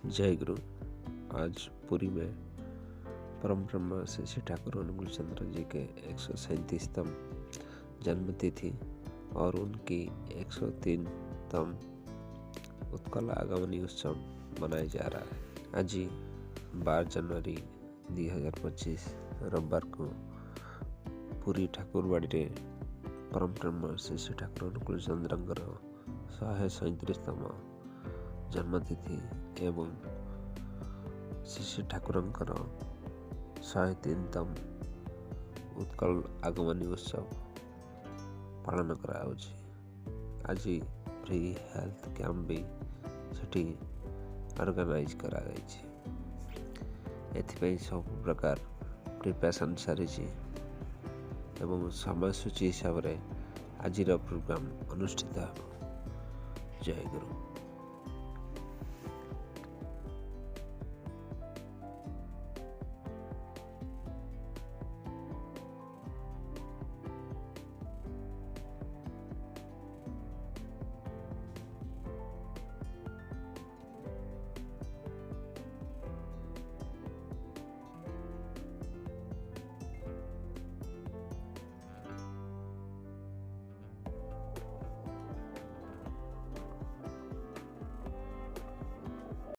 जय गुरु। आज पुरी में परम ब्रह्म श्री श्री ठाकुर अनुकूल चंद्र जी के 137तम जन्मतिथि और उनकी 103तम उत्कल आगमनी उत्सव मनाया जा रहा है। आज 12 जनवरी 2025 रविवार को पुरी ठाकुरबाड़ी रे परम ब्रह्म श्री श्री ठाकुर अनुकूल चंद्रंकर 137तम जन्मतिथि एवं श्री श्री ठाकुरंकर 103तम उत्कल आगमनी उत्सव पालन कराउछि। आज फ्री हेल्थ कैंप भी सेठी ऑर्गेनाइज करा गई। एथिपाई सब प्रकार प्रिपरेशन सारी एवं समय सूची हिसाब से आज प्रोग्राम अनुष्ठित हो। जय गुरु।